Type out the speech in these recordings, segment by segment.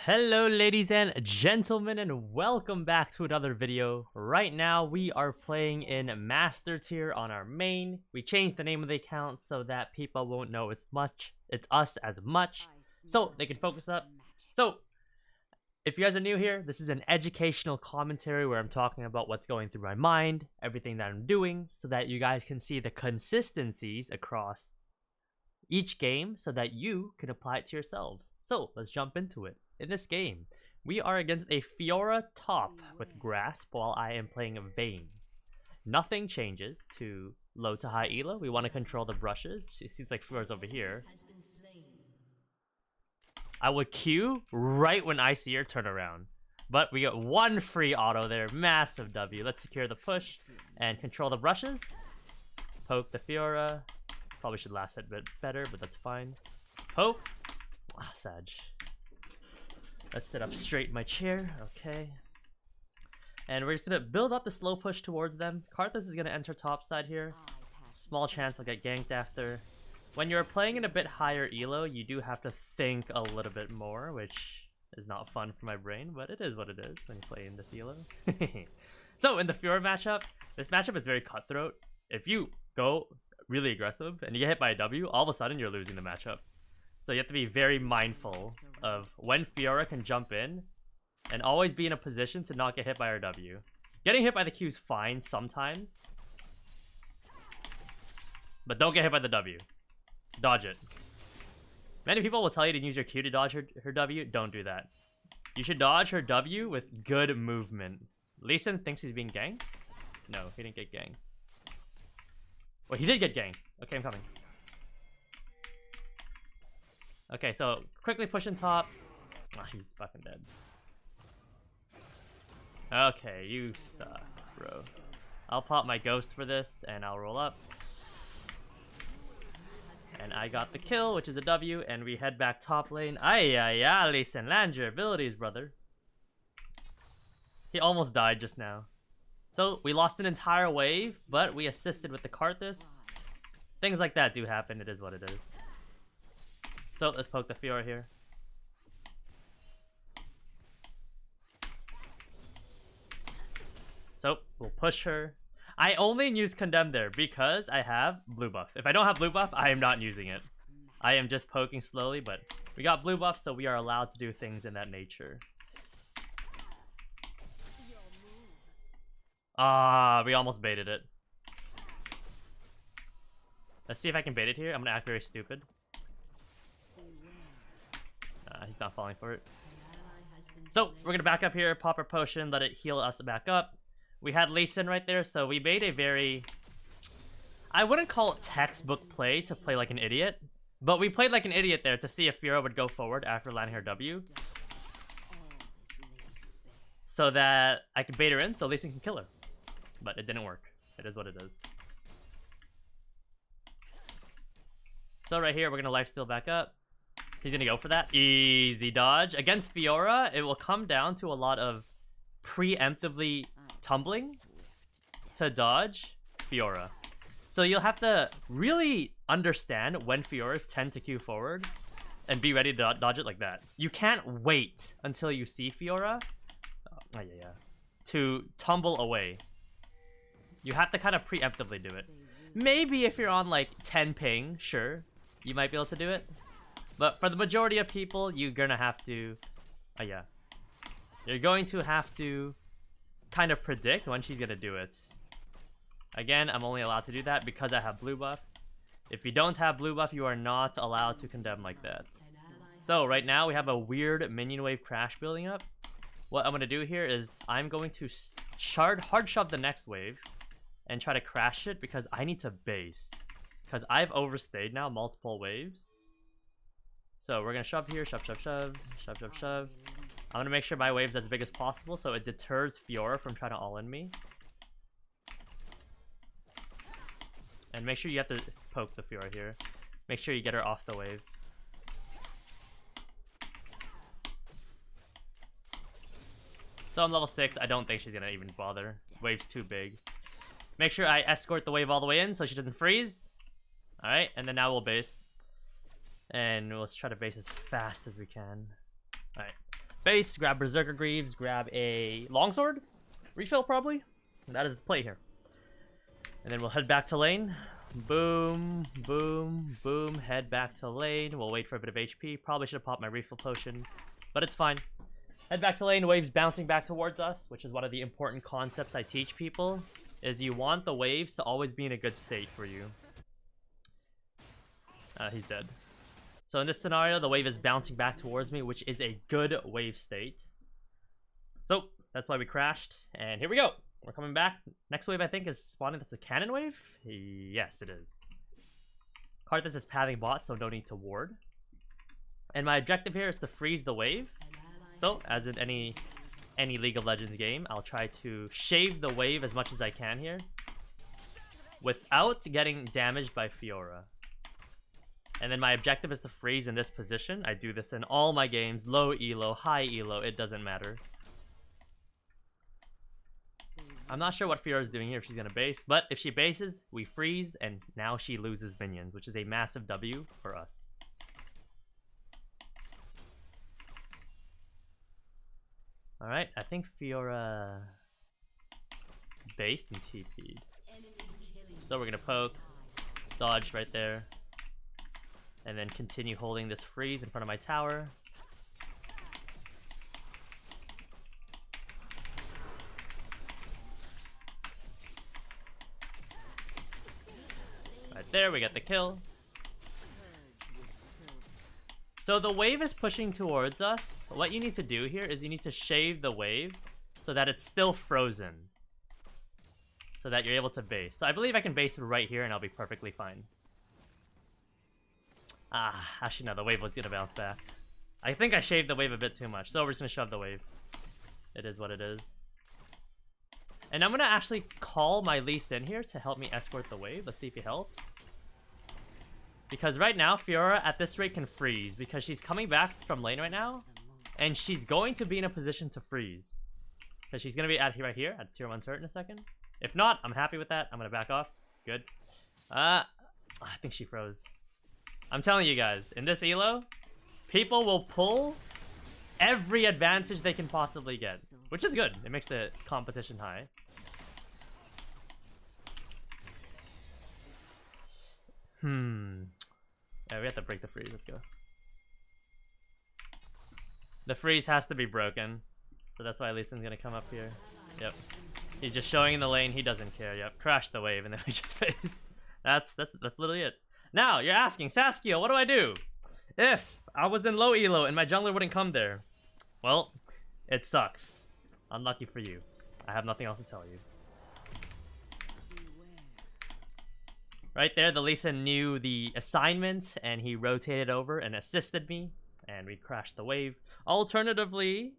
Hello ladies and gentlemen, and welcome back to another video. Right now we are playing in Master Tier on our main. We changed the name of the account so that people won't know it's us as much, so they can focus up. So if you guys are new here, this is an educational commentary where I'm talking about what's going through my mind, everything that I'm doing, so that you guys can see the consistencies across each game so that you can apply it to yourselves. So let's jump into it. In this game, we are against a Fiora top with Grasp while I am playing Vayne. Nothing changes to low to high elo. We want to control the brushes. It seems like Fiora's over here. I would Q right when I see her turn around. But we got one free auto there. Massive W. Let's secure the push and control the brushes. Poke the Fiora. Probably should last a bit better, but that's fine. Poke. Ah, Sag. Let's sit up straight in my chair. Okay. And we're just gonna build up the slow push towards them. Karthus is gonna enter top side here. Small chance I'll get ganked after. When you're playing in a bit higher elo, you do have to think a little bit more, which is not fun for my brain, but it is what it is when you play in this elo. So in the Fiora matchup, this matchup is very cutthroat. If you go really aggressive and you get hit by a W, all of a sudden you're losing the matchup. So you have to be very mindful of when Fiora can jump in and always be in a position to not get hit by our W. Getting hit by the Q is fine sometimes, but don't get hit by the W. Dodge it. Many people will tell you to use your Q to dodge her W. Don't do that. You should dodge her W with good movement. Lee Sin thinks he's being ganked? No, he didn't get ganked. Well, he did get ganked. Okay, I'm coming. Okay, so quickly pushing top. Oh, he's fucking dead. Okay, you suck, bro. I'll pop my ghost for this, and I'll roll up. And I got the kill, which is a W, and we head back top lane. Ay, listen, land your abilities, brother. He almost died just now. So, we lost an entire wave, but we assisted with the Karthus. Things like that do happen, it is what it is. So, let's poke the Fiora here. So, we'll push her. I only used Condemn there because I have blue buff. If I don't have blue buff, I am not using it. I am just poking slowly, but we got blue buff, so we are allowed to do things in that nature. Ah, we almost baited it. Let's see if I can bait it here. I'm gonna act very stupid. He's not falling for it. So, we're gonna back up here, pop our potion, let it heal us back up. We had Lee Sin right there, so we made a very... I wouldn't call it textbook play to play like an idiot, but we played like an idiot there to see if Fiora would go forward after landing her W. So that I could bait her in so Lee Sin can kill her. But it didn't work. It is what it is. So right here, we're gonna lifesteal back up. He's gonna go for that. Easy dodge. Against Fiora, it will come down to a lot of preemptively tumbling to dodge Fiora. So you'll have to really understand when Fioras tend to Q forward and be ready to dodge it like that. You can't wait until you see Fiora to tumble away. You have to kind of preemptively do it. Maybe if you're on like 10 ping, sure, you might be able to do it. But for the majority of people, you're gonna have to... You're going to have to kind of predict when she's gonna do it. Again, I'm only allowed to do that because I have blue buff. If you don't have blue buff, you are not allowed to condemn like that. So right now, we have a weird minion wave crash building up. What I'm gonna do here is I'm going to hard shove the next wave and try to crash it because I need to base. Because I've overstayed now multiple waves. So we're gonna shove here, shove. I'm gonna make sure my wave's as big as possible so it deters Fiora from trying to all-in me. And make sure you have to poke the Fiora here. Make sure you get her off the wave. So I'm level 6, I don't think she's gonna even bother. Wave's too big. Make sure I escort the wave all the way in so she doesn't freeze. Alright, and then now we'll base. And let's try to base as fast as we can. Alright. Base, grab Berserker Greaves, grab a Longsword. Refill, probably. That is the play here. And then we'll head back to lane. Boom, boom, boom. Head back to lane. We'll wait for a bit of HP. Probably should have popped my refill potion, but it's fine. Head back to lane. Waves bouncing back towards us, which is one of the important concepts I teach people, is you want the waves to always be in a good state for you. He's dead. So in this scenario, the wave is bouncing back towards me, which is a good wave state. So that's why we crashed, and here we go. We're coming back. Next wave, I think, is spawning. That's a cannon wave? Yes, it is. Card that says pathing bot, so no need to ward. And my objective here is to freeze the wave. So, as in any League of Legends game, I'll try to shave the wave as much as I can here without getting damaged by Fiora. And then my objective is to freeze in this position. I do this in all my games. Low elo, high elo, it doesn't matter. I'm not sure what Fiora's doing here, if she's going to base. But if she bases, we freeze, and now she loses minions, which is a massive W for us. Alright, I think Fiora based and TP'd. So we're going to poke, dodge right there, and then continue holding this freeze in front of my tower. Right there, we got the kill. So the wave is pushing towards us. What you need to do here is you need to shave the wave so that it's still frozen, so that you're able to base. So I believe I can base right here and I'll be perfectly fine. Actually no, the wave was gonna bounce back. I think I shaved the wave a bit too much, so we're just gonna shove the wave. It is what it is. And I'm gonna actually call my Lee Sin here to help me escort the wave. Let's see if he helps. Because right now, Fiora at this rate can freeze, because she's coming back from lane right now, and she's going to be in a position to freeze. Because she's gonna be at right here, at tier 1 turret in a second. If not, I'm happy with that. I'm gonna back off. Good. I think she froze. I'm telling you guys, in this elo, people will pull every advantage they can possibly get, which is good. It makes the competition high. Yeah, we have to break the freeze. Let's go. The freeze has to be broken, so that's why Lee Sin's gonna come up here. Yep. He's just showing in the lane. He doesn't care. Yep. Crash the wave, and then we just face. That's literally it. Now you're asking, Saskio, what do I do if I was in low elo and my jungler wouldn't come there? Well, it sucks. Unlucky for you. I have nothing else to tell you. Right there, the Lee Sin knew the assignment, and he rotated over and assisted me, and we crashed the wave. Alternatively,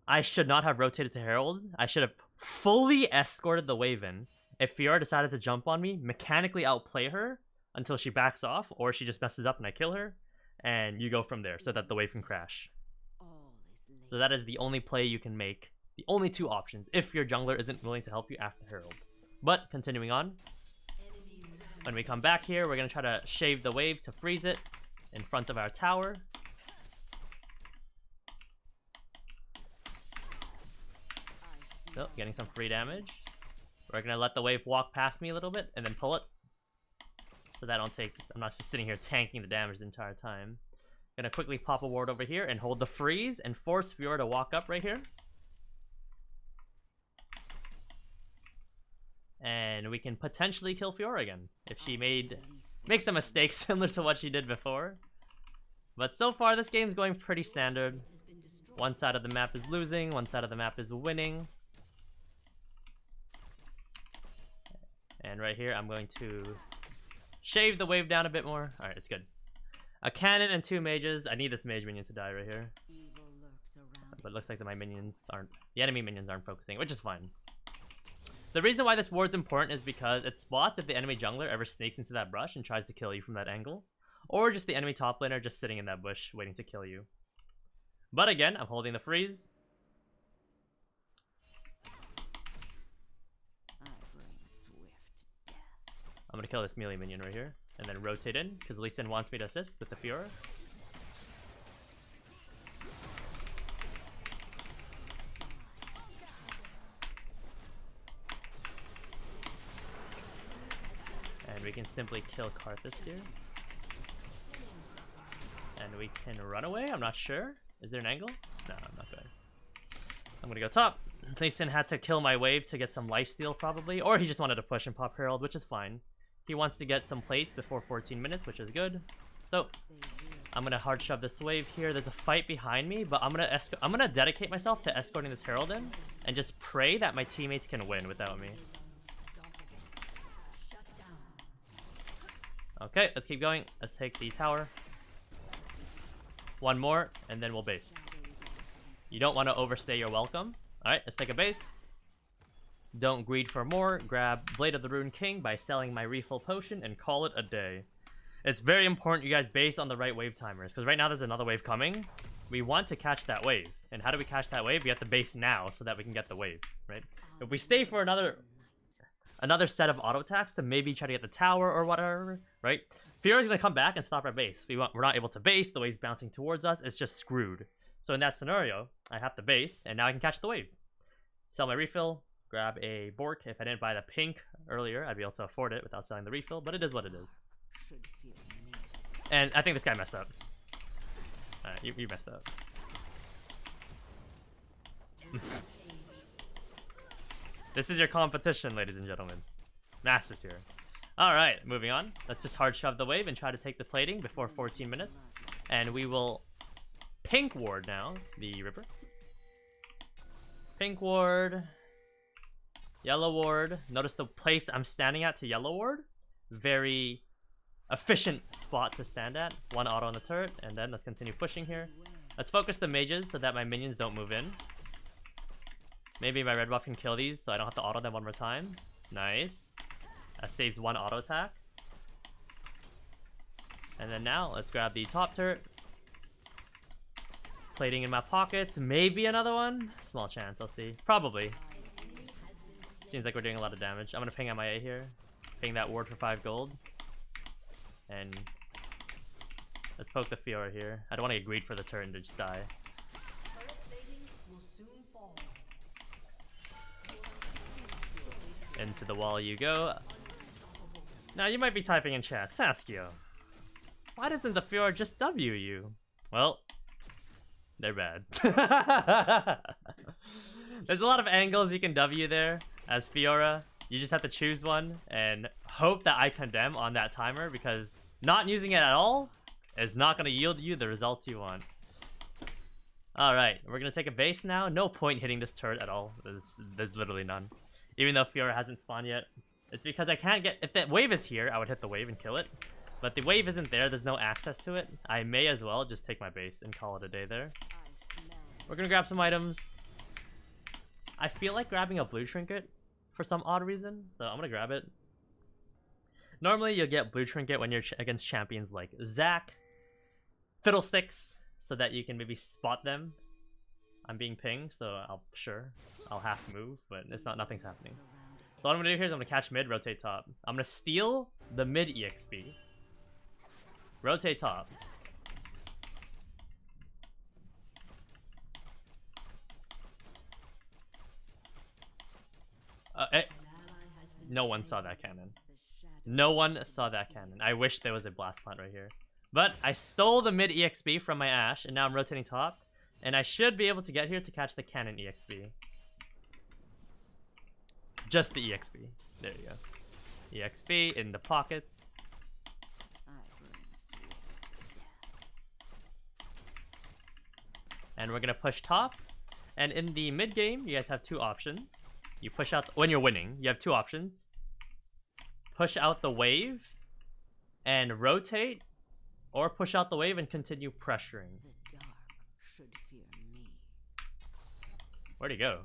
I should not have rotated to Herald. I should have fully escorted the wave in. If Fiora decided to jump on me, mechanically outplay her until she backs off, or she just messes up and I kill her, and you go from there so that the wave can crash. So that is the only play you can make. The only two options, if your jungler isn't willing to help you after Herald. But, continuing on. When we come back here, we're going to try to shave the wave to freeze it in front of our tower. So, getting some free damage. We're going to let the wave walk past me a little bit and then pull it. So that I'm not just sitting here tanking the damage the entire time. Going to quickly pop a ward over here and hold the freeze and force Fiora to walk up right here. And we can potentially kill Fiora again if she makes a mistake similar to what she did before. But so far, this game's going pretty standard. One side of the map is losing, one side of the map is winning. And right here, I'm going to shave the wave down a bit more. Alright, it's good. A cannon and 2 mages. I need this mage minion to die right here. But it looks like the enemy minions aren't focusing, which is fine. The reason why this ward's important is because it spots if the enemy jungler ever sneaks into that brush and tries to kill you from that angle, or just the enemy top laner just sitting in that bush waiting to kill you. But again, I'm holding the freeze. I'm gonna kill this melee minion right here, and then rotate in, because Lee Sin wants me to assist with the Fiora. we can simply kill Karthus here. And we can run away? I'm not sure. Is there an angle? No, I'm not going. I'm gonna go top. Lee Sin had to kill my wave to get some lifesteal probably. Or he just wanted to push and pop Herald, which is fine. He wants to get some plates before 14 minutes, which is good. So, I'm gonna hard shove this wave here. There's a fight behind me, but I'm gonna dedicate myself to escorting this Herald in. And just pray that my teammates can win without me. Okay, let's keep going. Let's take the tower. One more, and then we'll base. You don't want to overstay your welcome. Alright, let's take a base. Don't greed for more. Grab Blade of the Rune King by selling my refill potion and call it a day. It's very important you guys base on the right wave timers, because right now there's another wave coming. We want to catch that wave. And how do we catch that wave? We have to base now so that we can get the wave, right? If we stay for another set of auto attacks to maybe try to get the tower or whatever, right? Fiora's gonna come back and stop our base. We're not able to base, the wave's bouncing towards us, it's just screwed. So in that scenario, I have to base, and now I can catch the wave. Sell my refill, grab a Bork. If I didn't buy the pink earlier, I'd be able to afford it without selling the refill, but it is what it is. And I think this guy messed up. Alright, you messed up. This is your competition, ladies and gentlemen. Master tier. Alright, moving on. Let's just hard shove the wave and try to take the plating before 14 minutes. And we will pink ward now, the Ripper. Pink ward. Yellow ward. Notice the place I'm standing at to yellow ward. Very efficient spot to stand at. One auto on the turret, and then let's continue pushing here. Let's focus the mages so that my minions don't move in. Maybe my red buff can kill these so I don't have to auto them one more time. Nice. That saves one auto attack. And then now, let's grab the top turret. Plating in my pockets. Maybe another one? Small chance, I'll see. Probably. Seems like we're doing a lot of damage. I'm gonna ping MIA here. Ping that ward for 5 gold. And let's poke the Fiora here. I don't want to get greed for the turret and just die. Into the wall you go. Now you might be typing in chat, Saskio, why doesn't the Fiora just W you? Well, they're bad. There's a lot of angles you can W there as Fiora. You just have to choose one and hope that I condemn on that timer, because not using it at all is not going to yield you the results you want. Alright, we're going to take a base now. No point hitting this turret at all. There's literally none. Even though Fiora hasn't spawned yet. It's because I can't get... If that wave is here, I would hit the wave and kill it. But the wave isn't there. There's no access to it. I may as well just take my base and call it a day there. We're going to grab some items. I feel like grabbing a blue trinket for some odd reason, so I'm going to grab it. Normally, you'll get blue trinket when you're against champions like Zac, Fiddlesticks, so that you can maybe spot them. I'm being pinged, so I'll half move, but nothing's happening. So what I'm gonna do here is I'm gonna catch mid, rotate top. I'm gonna steal the mid EXP. Rotate top. No one saw that cannon. No one saw that cannon. I wish there was a blast plant right here. But I stole the mid EXP from my Ashe, and now I'm rotating top. And I should be able to get here to catch the cannon EXP. Just the EXP. There you go. EXP in the pockets. And we're gonna push top. And in the mid game, you guys have two options. You push out when you're winning. You have two options. Push out the wave and rotate, or push out the wave and continue pressuring. The dark should fear me. Where'd he go?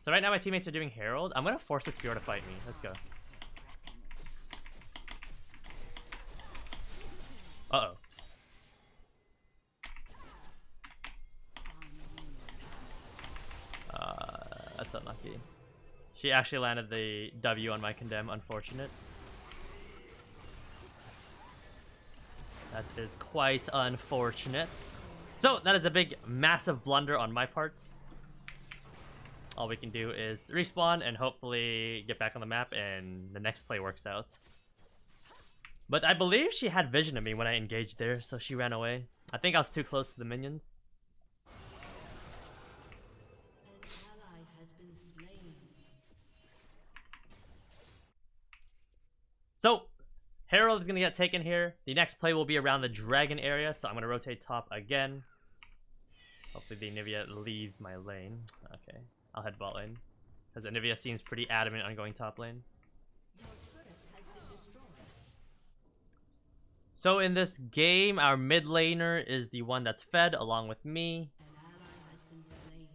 So right now my teammates are doing Herald. I'm gonna force this Fiora to fight me. Let's go. Uh-oh. That's unlucky. She actually landed the W on my condemn, unfortunate. That is quite unfortunate. So, that is a big, massive blunder on my part. all we can do is respawn and hopefully get back on the map and the next play works out. But I believe she had vision of me when I engaged there, so she ran away. I think I was too close to the minions. An ally has been slain. So, Herald is going to get taken here. The next play will be around the dragon area, so I'm going to rotate top again. Hopefully the Anivia leaves my lane. Okay, I'll head bot lane. Because Anivia seems pretty adamant on going top lane. Your turret has been destroyed. So in this game, our mid laner is the one that's fed along with me. An ally has been slain.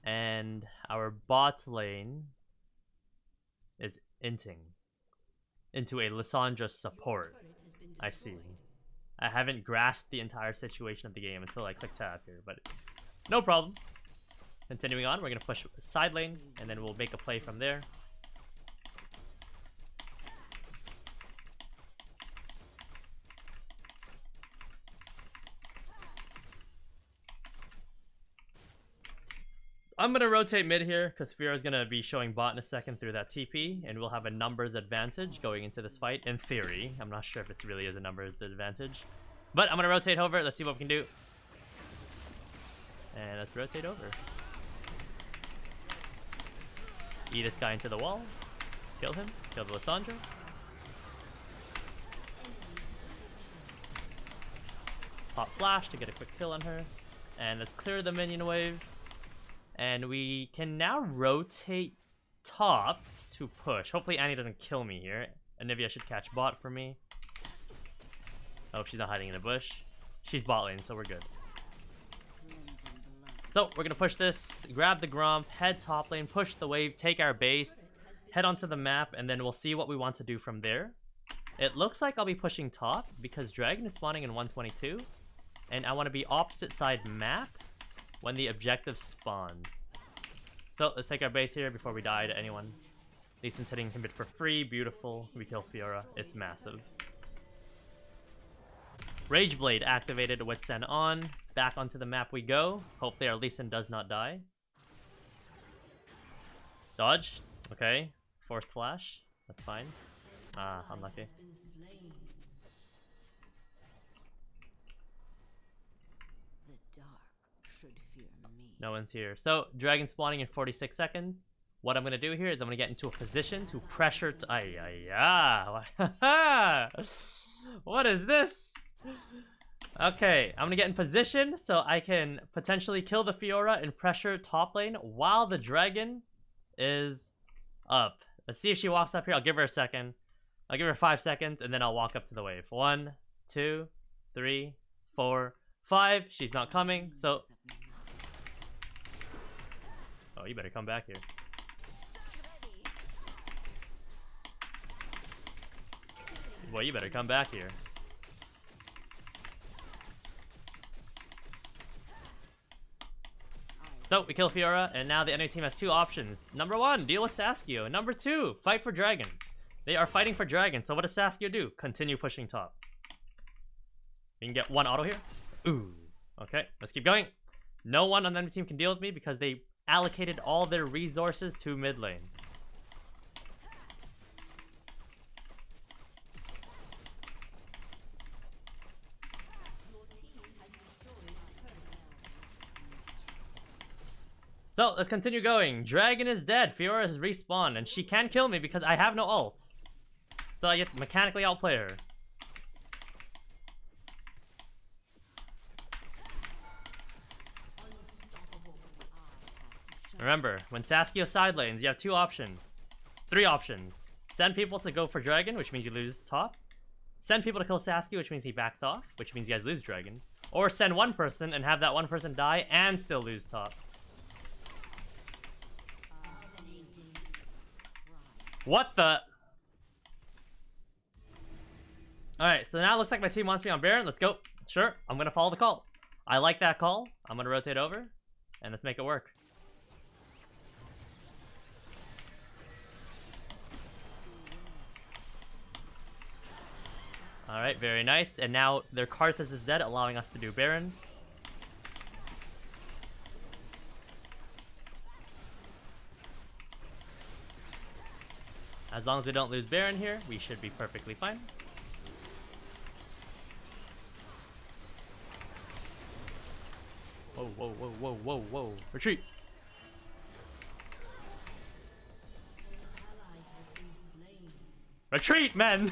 And our bot lane is inting into a Lissandra support. Turret has been I see. destroyed. I haven't grasped the entire situation of the game until I click tab here, but no problem. Continuing on, we're going to push side lane, and then we'll make a play from there. I'm going to rotate mid here, because Fiora's going to be showing bot in a second through that TP, and we'll have a numbers advantage going into this fight, in theory. I'm not sure if it really is a numbers advantage. But I'm going to rotate over, let's see what we can do. And let's rotate over. Eat this guy into the wall. Kill him. Kill the Lissandra. Pop flash to get a quick kill on her. And let's clear the minion wave. And we can now rotate top to push. Hopefully Annie doesn't kill me here. Anivia should catch bot for me. Oh, she's not hiding in the bush. She's bot lane, so we're good. So we're gonna push this, grab the Gromp, head top lane, push the wave, take our base, head onto the map, and then we'll see what we want to do from there. It looks like I'll be pushing top because Dragon is spawning in 122, and I want to be opposite side map when the objective spawns. So let's take our base here before we die to anyone. Lee Sin's hitting him for free, beautiful. We kill Fiora, it's massive. Rage Blade activated with Sen on. Back onto the map we go. Hopefully our Lee Sin does not die. Dodge. Okay. Forced flash. That's fine. Ah, unlucky. Has been slain. The dark should fear me. No one's here. So, Dragon spawning in 46 seconds. What I'm going to do here is I'm going to get into a position to pressure... What is this? Okay, I'm gonna get in position so I can potentially kill the Fiora and pressure top lane while the dragon is up. Let's see if she walks up here. I'll give her a second. I'll give her 5 seconds and then I'll walk up to the wave. 1, 2, 3, 4, 5. She's not coming, so... Oh, you better come back here. Boy, you better come back here. So, we kill Fiora, and now the enemy team has 2 options. Number 1, deal with Saskio. Number 2, fight for Dragon. They are fighting for Dragon, so what does Saskio do? Continue pushing top. We can get 1 auto here. Ooh. Okay, let's keep going. No one on the enemy team can deal with me because they allocated all their resources to mid lane. So, let's continue going. Dragon is dead. Fiora has respawned, and she can kill me because I have no ult. So I get to mechanically outplay her. Remember, when Saskio side lanes, you have 2 options. 3 options. Send people to go for Dragon, which means you lose top. Send people to kill Saskio, which means he backs off, which means you guys lose Dragon. Or send 1 person and have that 1 person die and still lose top. What the? Alright, so now it looks like my team wants me on Baron. Let's go. Sure, I'm going to follow the call. I like that call. I'm going to rotate over, and let's make it work. Alright, very nice. And now their Karthus is dead, allowing us to do Baron. As long as we don't lose Baron here, we should be perfectly fine. Whoa, whoa, whoa, whoa, whoa, whoa. Retreat! Retreat, men!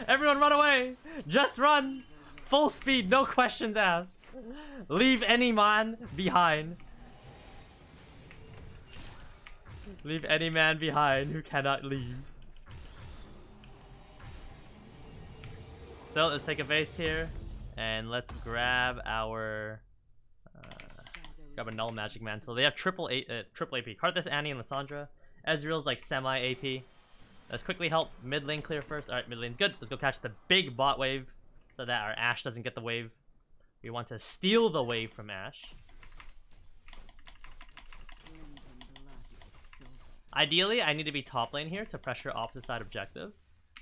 Everyone run away! Just run! Full speed, no questions asked. Leave any man behind. Leave any man behind who cannot leave. So let's take a base here, and let's grab our grab a null magic mantle. They have triple AP. Karthus, Annie, and Lissandra. Ezreal's like semi AP. Let's quickly help mid lane clear first. Alright, mid lane's good. Let's go catch the big bot wave so that our Ashe doesn't get the wave. We want to steal the wave from Ashe. Ideally, I need to be top lane here to pressure opposite side objective.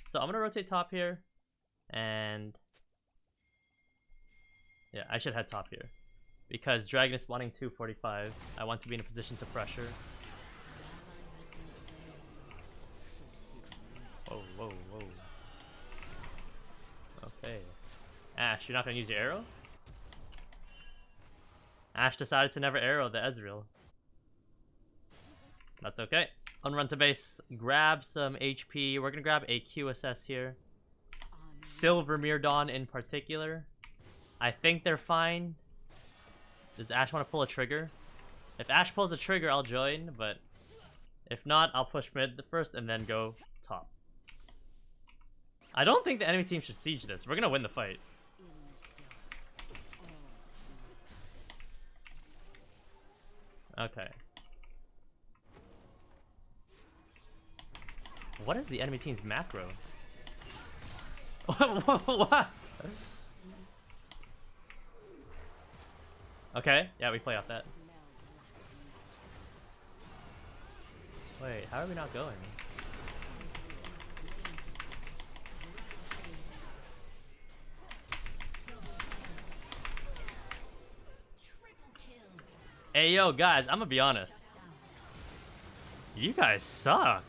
So I'm going to rotate top here. And yeah, I should head top here. Because Dragon is spawning 245. I want to be in a position to pressure. Whoa, whoa, whoa. Okay. Ashe, you're not going to use your arrow? Ashe decided to never arrow the Ezreal. That's okay. Unrun to base, grab some HP. We're going to grab a QSS here. Silver Mirdawn in particular. I think they're fine. Does Ashe want to pull a trigger? If Ashe pulls a trigger, I'll join, but if not, I'll push mid first and then go top. I don't think the enemy team should siege this. We're going to win the fight. Okay. What is the enemy team's macro? What? Okay, yeah, we play off that. Wait, how are we not going? Hey, yo, guys, I'm gonna be honest. You guys suck.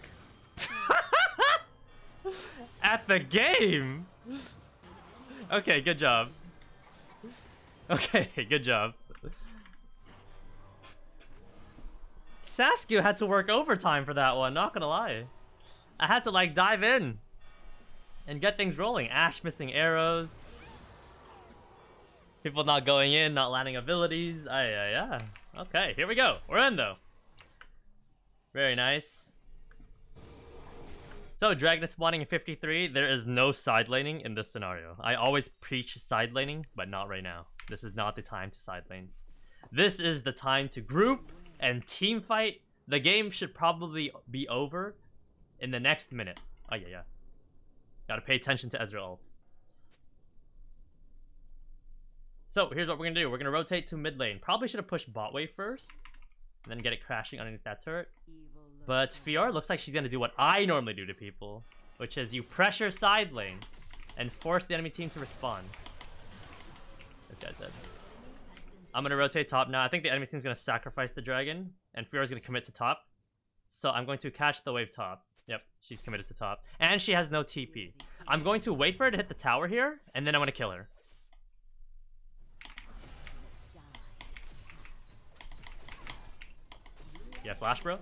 At the game. Okay, good job. Okay, good job. Saskio had to work overtime for that one, not gonna lie. I had to like dive in and get things rolling. Ashe missing arrows. People not going in, not landing abilities. Yeah. Okay, here we go. We're in though. Very nice. So, Dragon is spawning in 53. There is no side laning in this scenario. I always preach side laning, but not right now. This is not the time to side lane. This is the time to group and team fight. The game should probably be over in the next minute. Oh, yeah. Gotta pay attention to Ezreal ults. So, here's what we're gonna do. We're gonna rotate to mid lane. Probably should have pushed bot wave first, and then get it crashing underneath that turret. But Fiora looks like she's gonna do what I normally do to people, which is you pressure side lane and force the enemy team to respond. This guy's dead. I'm gonna rotate top now. I think the enemy team's gonna sacrifice the dragon, and Fiora's gonna commit to top. So I'm going to catch the wave top. Yep, she's committed to top. And she has no TP. I'm going to wait for her to hit the tower here, and then I'm gonna kill her. Yeah, flash, bro.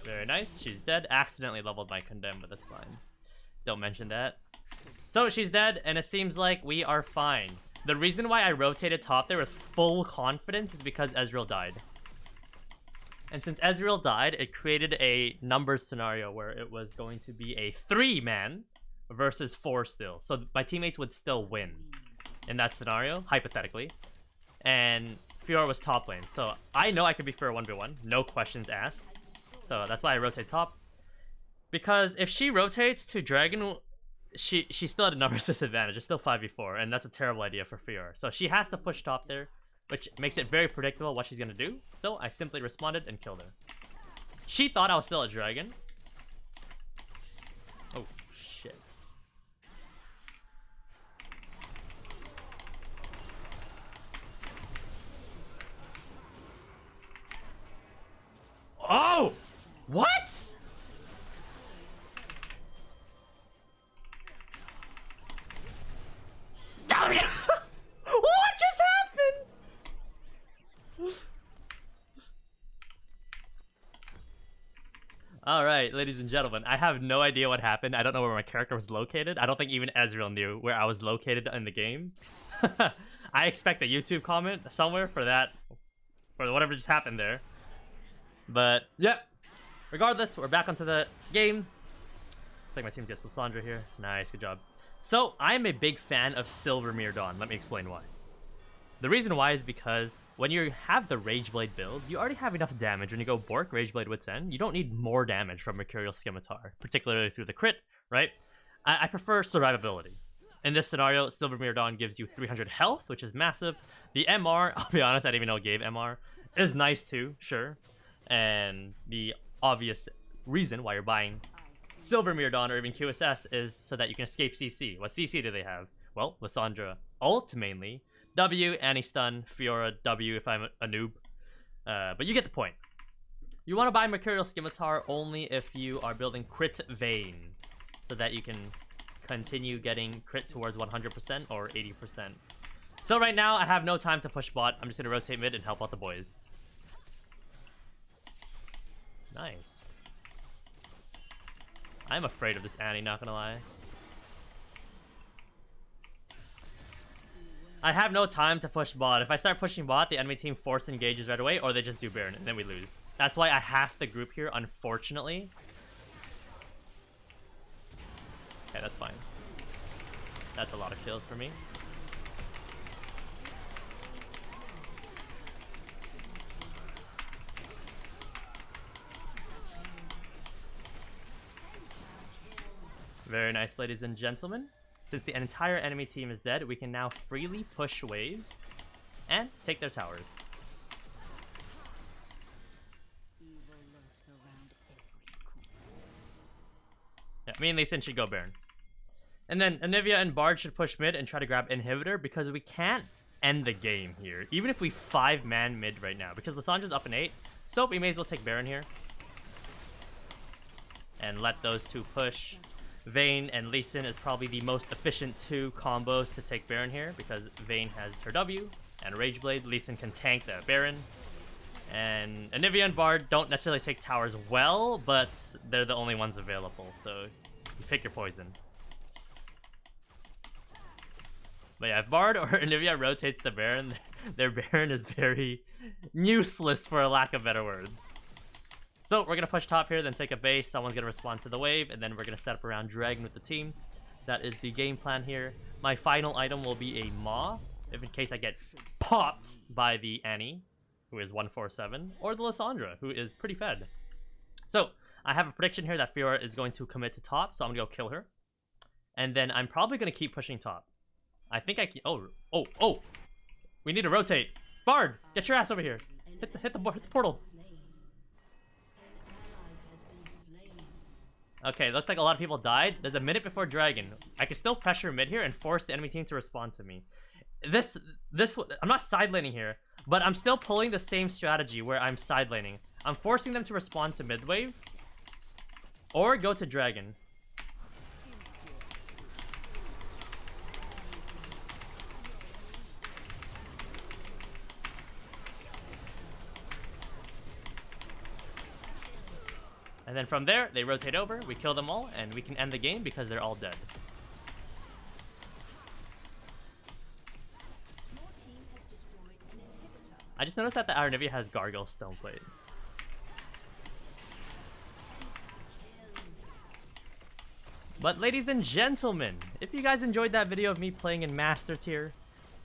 Very nice. She's dead. Accidentally leveled my condemn, but that's fine. Don't mention that. So she's dead, and it seems like we are fine. The reason why I rotated top there with full confidence is because Ezreal died. And since Ezreal died, it created a numbers scenario where it was going to be a 3-man versus 4 still. So my teammates would still win in that scenario, hypothetically. And Fiora was top lane. So I know I could be Fiora 1v1, no questions asked. So that's why I rotate top. Because if she rotates to Dragon, she's still at a numbers disadvantage. It's still 5v4, and that's a terrible idea for Fiora. So she has to push top there, which makes it very predictable what she's going to do. So I simply responded and killed her. She thought I was still a Dragon. Oh, shit. ladies and gentlemen, I have no idea what happened. I don't know where my character was located. I don't think even Ezreal knew where I was located in the game. I expect a YouTube comment somewhere for that, for whatever just happened there. But, yeah. Regardless, we're back onto the game. Looks like my team gets Lissandra here. Nice, good job. So, I'm a big fan of Silver Dawn. Let me explain why. The reason why is because when you have the Rageblade build, you already have enough damage. When you go Bork, Rageblade Wit's End, you don't need more damage from Mercurial Scimitar, particularly through the crit, right? I prefer survivability. In this scenario, Silver Dawn gives you 300 health, which is massive. The MR, I'll be honest, I didn't even know it gave MR, is nice too, sure. And the obvious reason why you're buying Silver Dawn or even QSS is so that you can escape CC. What CC do they have? Well, Lissandra ult mainly. W, anti-stun, Fiora, W if I'm a noob. But you get the point. You want to buy Mercurial Scimitar only if you are building crit Vayne, so that you can continue getting crit towards 100% or 80%. So right now, I have no time to push bot. I'm just going to rotate mid and help out the boys. Nice. I'm afraid of this Annie, not gonna lie. I have no time to push bot. If I start pushing bot, the enemy team force engages right away, or they just do Baron, and then we lose. That's why I have the group here, unfortunately. Okay, that's fine. That's a lot of kills for me. Very nice, ladies and gentlemen. Since the entire enemy team is dead, we can now freely push waves and take their towers. Yeah, me and Lee Sin should go Baron. And then Anivia and Bard should push mid and try to grab Inhibitor, because we can't end the game here, even if we 5-man mid right now, because Lissandra's up in 8. So we may as well take Baron here. And let those two push. Vayne and Lee Sin is probably the most efficient two combos to take Baron here, because Vayne has her W and Rageblade. Lee Sin can tank the Baron. And Anivia and Bard don't necessarily take towers well, but they're the only ones available, so you pick your poison. But yeah, if Bard or Anivia rotates the Baron, their Baron is very useless, for a lack of better words. So we're going to push top here, then take a base. Someone's going to respond to the wave, and then we're going to set up around Dragon with the team. That is the game plan here. My final item will be a Maw, if in case I get popped by the Annie, who is 147, or the Lissandra, who is pretty fed. So I have a prediction here that Fiora is going to commit to top, so I'm going to go kill her. And then I'm probably going to keep pushing top. I think I can... Oh! We need to rotate. Bard, get your ass over here. Hit the portal. Okay, looks like a lot of people died. There's a minute before Dragon. I can still pressure mid here and force the enemy team to respond to me. I'm not side laning here, but I'm still pulling the same strategy where I'm side laning. I'm forcing them to respond to mid wave or go to Dragon. And then from there, they rotate over, we kill them all, and we can end the game because they're all dead. I just noticed that the Arnivia has Gargoyle Stoneplate. But ladies and gentlemen, if you guys enjoyed that video of me playing in Master Tier,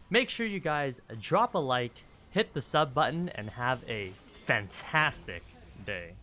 make sure you guys drop a like, hit the sub button, and have a fantastic day.